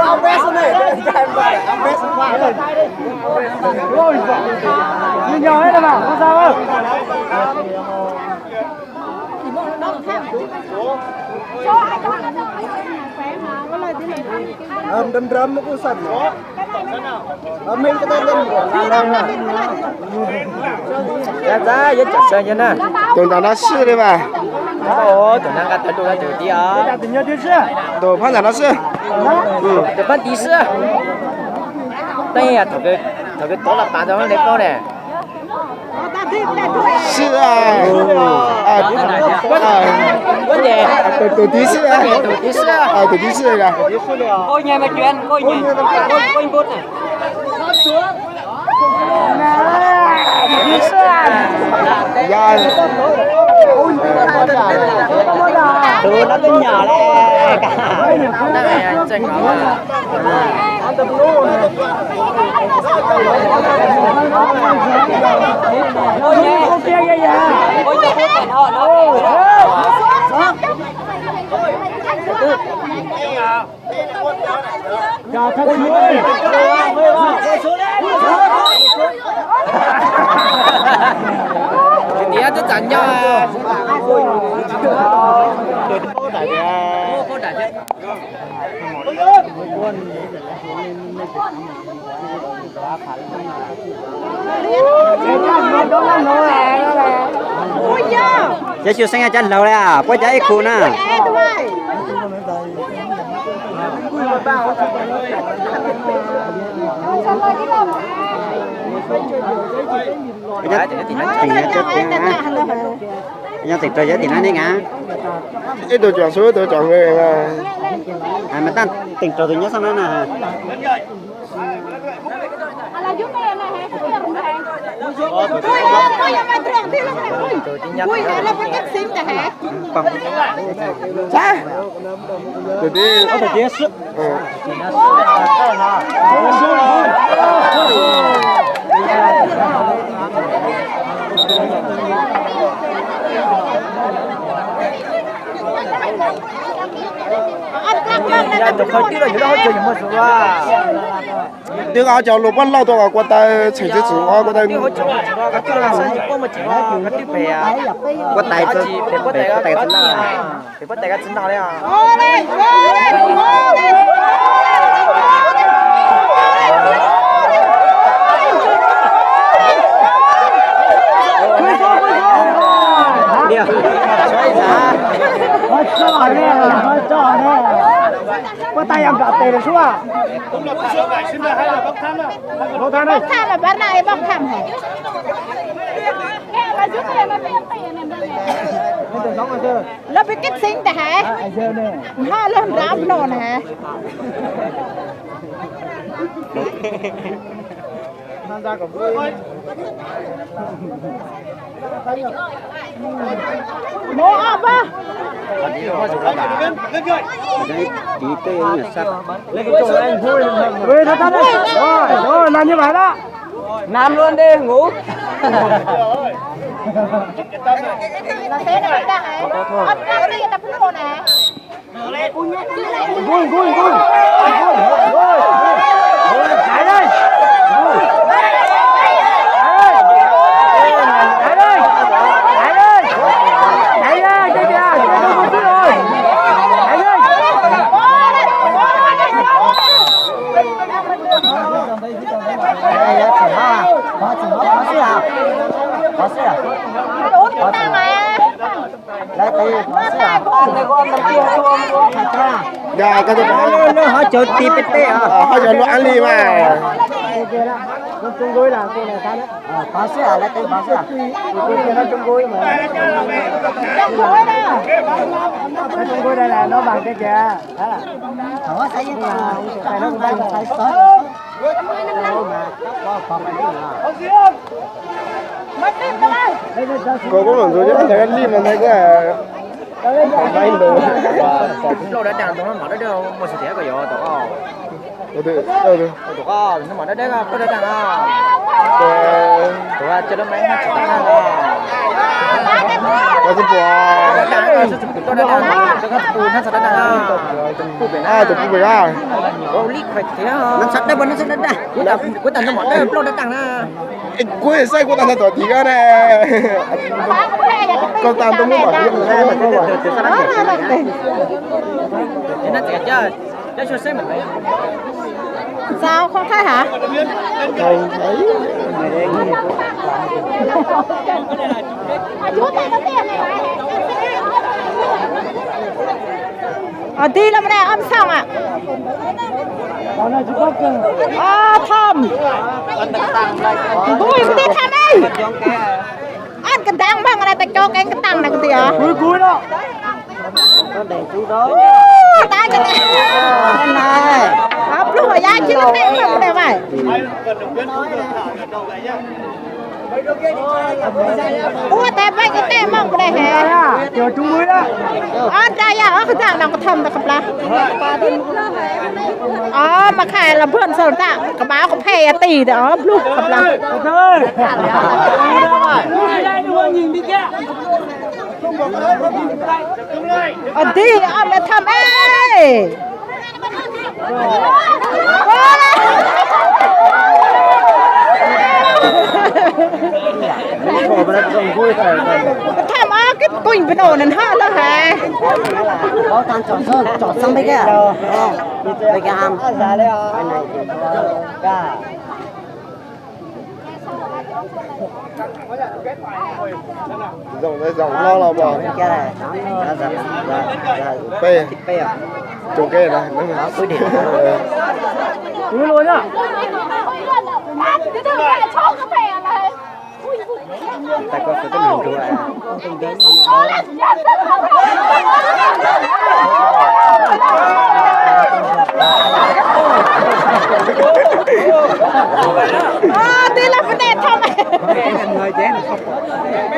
Ông bé xuống này, ông bé xuống ngoài rồi. Ôi giời, nhìn nhau hết rồi mà, không sao đâu. Đâm râm nó cũng sần. Mình cái tên lên của ra giờ chặt sơn cho nè. Tụi tao nó sư đấy mà. Ồ, tụi nó cái tụi nó tự đi à. Tụi phát là nó sư. Tụi phát đi sư. Đây à, thằng cái tổ là bạn đó đẹp con nè. Sư à. Vấn đề. Tụi tí sư à. Tụi tí sư à. Tụi tí sư à. Coi nhà mà chuyện, coi nhà. Coi bút này. Tí sư à. Dạ. Tụi nó bên nhỏ đấy. Đây này, chân nó. Ôi nha, không kia vậy à? Ôi nha, bút này họ nó. Chào các bạn ơi. Cái tía rất chẳng nhau à. Cô đại chứ. Giờ chiều sang chân lâu đấy à, quay trái khu nè. Bây giờ thì nó trước bây giờ thì rồi thì nó đi ngã. Ít tôi chọn số tôi chọn người mà. Mà ta tỉnh rồi thì nhớ xong đó nè. Cha. Tụi đi. Có thể tiếp sức. Nhà tụi khơi tí rồi chúng nó hơi chơi những món số à. Tiếng áo chào lục bắt lâu tôi qua tay chỉ chỉ chủ qua tay. Tiếng hơi chơi nó cái tiếng là sao chỉ có một chỉ có cái tiếng bè à. Quất tay Chỉ để quất tay cái chân nào. để quất tay cái chân nào đấy à. Đi à. Trời ơi, trời ơi. Có tay em gặp tề được xuống à? Bốc thăm đây. Bốc thăm là bán này bốc thăm hả? Mà giúp em mà tiền này. Nó bị kết sinh đã hả? Ha lên rám nổ hả? Tham gia cả vui. Mô ọc á. Tí tê là sắp. Lên cái chỗ anh vui. Vui thật đấy. Rồi, làm như vậy đó. Nam luôn đi, ngủ. Là thế này ta hả? Ất ra đi tập phút nè. Vui, vui, vui. Chạy đây. Có xe à? Đủ chúng ta mà. Đây tay có xe à? Này con làm kia không? Dạ cái thứ đó. Nó hỏi chỗ tí bê tê à? Họ chọn nó ăn đi mà. Con chung gối là cô này ta đấy. Có xe à? Lấy tay có xe à? Cô kia nó chung gối mà. Chung gối đó. Nó chung gối đây là nó bằng cái kìa. Thở say với ta. Tại nó cũng bay mà say sói. Cô có lần rồi chứ thấy anh đi mà thấy cái bay đồ. Lâu đã chẳng tụi nó mở đó một sự thế của gió tụi con. Được. Tụi con nó mở đó đấy có đó chẳng à. Tôi cho nó mấy nó cho nó có gì bỏ tôi đã làm cho các phụ nó sẽ đã tụi phụ ra ô lít phải thế hả nó sạch đây nó sạch đây cuối tuần nó mỏi đây lâu đã đằng na cuối sai của tao gì cái này con tao tôi muốn bảo hiểm là phải có thế nó trẻ chơi cho cho xem mình thấy sao không thấy hả không thấy ở đi làm này âm xong ạ thầm vui cái tí thầm đi ăn cái tăng bằng này ta cho cái tăng này cái tí à cúi đó tay cái này ấp luôn rồi giá chứ nó tệ mà cái này ủa tệ bay cái tệ mong cái này hả chờ chúng núi đó ăn trai à cái tăng đang có thầm ta cầm lá mà khai là vườn sờ ta cái báo có phe tì đó luôn cầm lá đi ăn để thầm ê thầm cái quỳnh bên ổ này ha đó hả có tan chọn xong mấy cái mấy cái ham cái này cả dòng lo là bỏ cái này pe thịt pe à trồng cây này nó tôi để cúi luôn nhá tại có phải có mình rồi đi làm vấn đề thầm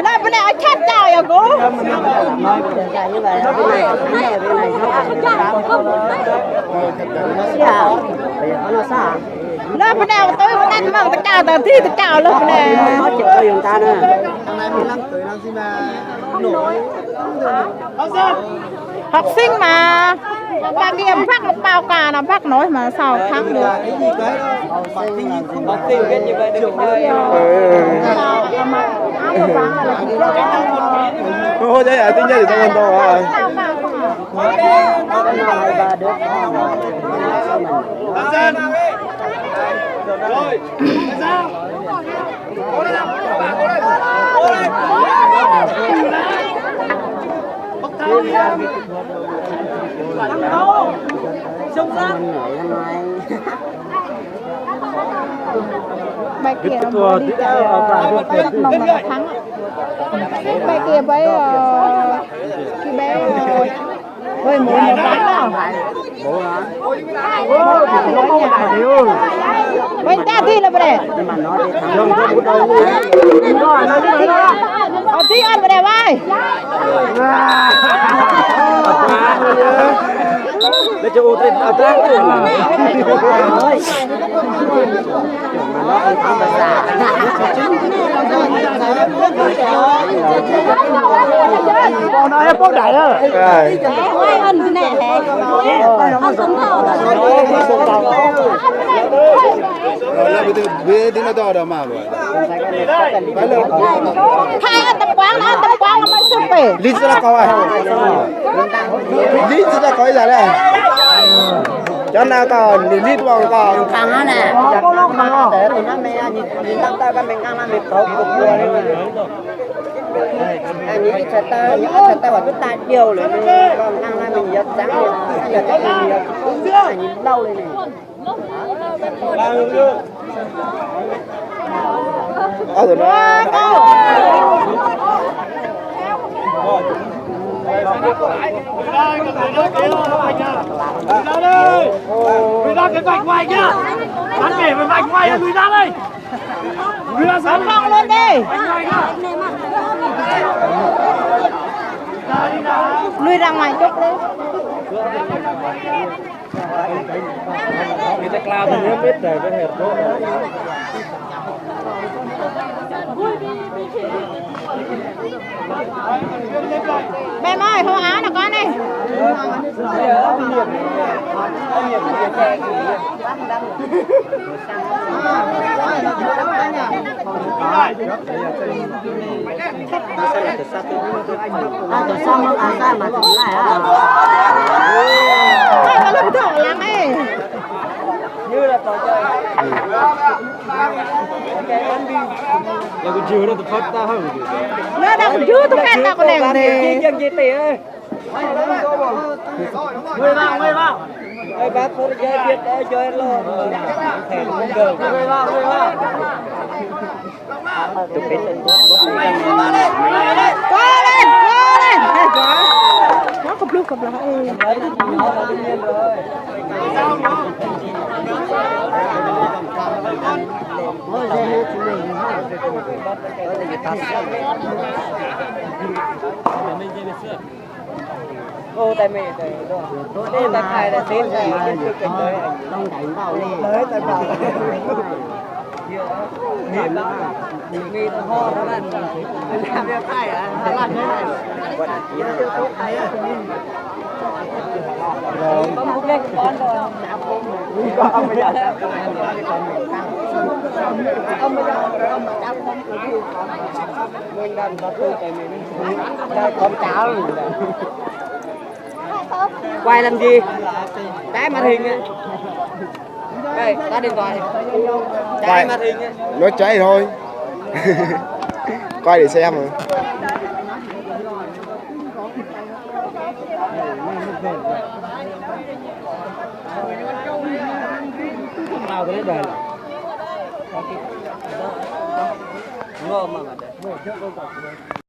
làm vấn đề ở chat chào ya cô làm vấn đề tôi vẫn đang mong tất cả từ thi tất cả luôn vấn đề nó chịu tôi dùng ta nữa học sinh mà ta kia phát một bao cà là phát nói mà sao thắng được học sinh biết như vậy được thôi đấy à tính nhớ thì không đâu à bài kia nó đi rất mong là thắng bài kia với cái bé với mũi một bắn nào với ta thi là đây thi ăn vào đây vai để cho ô tô ở trang cái mà nó không thắng được ra còn ai bốc đại đó quay hơn cái này nó sống thở bây giờ nó to đâu mà rồi hai anh tập quán nó mới sụp về lít ra coi lít ra coi ra đây cho nào còn lít vào còn thằng á nè để tụi nó mẹ nhìn tao tao mình ăn làm việc tốt cục vừa đấy anh nghĩ cái tao bảo chúng ta nhiều rồi còn ăn làm mình giật trắng giờ cái gì nhìn lâu lên này rồi người ra cái vạch ngoài kia hắn để với vạch ngoài người ra đây người ra sẵn phong lên đi lui ra ngoài chút đi người ta lao thì biết rồi cái hệt đó Mẹ ơi, hô áo nào con đi. Từ sau nó ra mà tỉnh lại à? Nó lúc thở lắm ấy. Như là trò chơi. giờ cái chiều đó tôi phát ta hơn Nó đang chưa tôi khen tao con này Chi dân gì tỷ ơi. người vào Ê bác có chơi biết đó chơi lo. Thèm không cờ. người vào Tụi biết lên. Go lên. Nó cục lúc cục là ơi. Đương nhiên rồi. Ôi giời ơi chúng mình. Ô tại mình tại đó. Đây là khai là tên này cái chuyện đấy. Không đánh vào đi. Đấy tại bảo. Hiểm đó. Vì nó ho nó là làm việc khai à? Làm thế này. Bấm bút lên con rồi. Ông bây giờ ông cháu không mình đang có tôi tại mình con cháu quay làm gì trái màn hình á đây ta điện thoại trái màn hình á Nói cháy thôi. Quay để xem mà. nào cái đấy ngon mà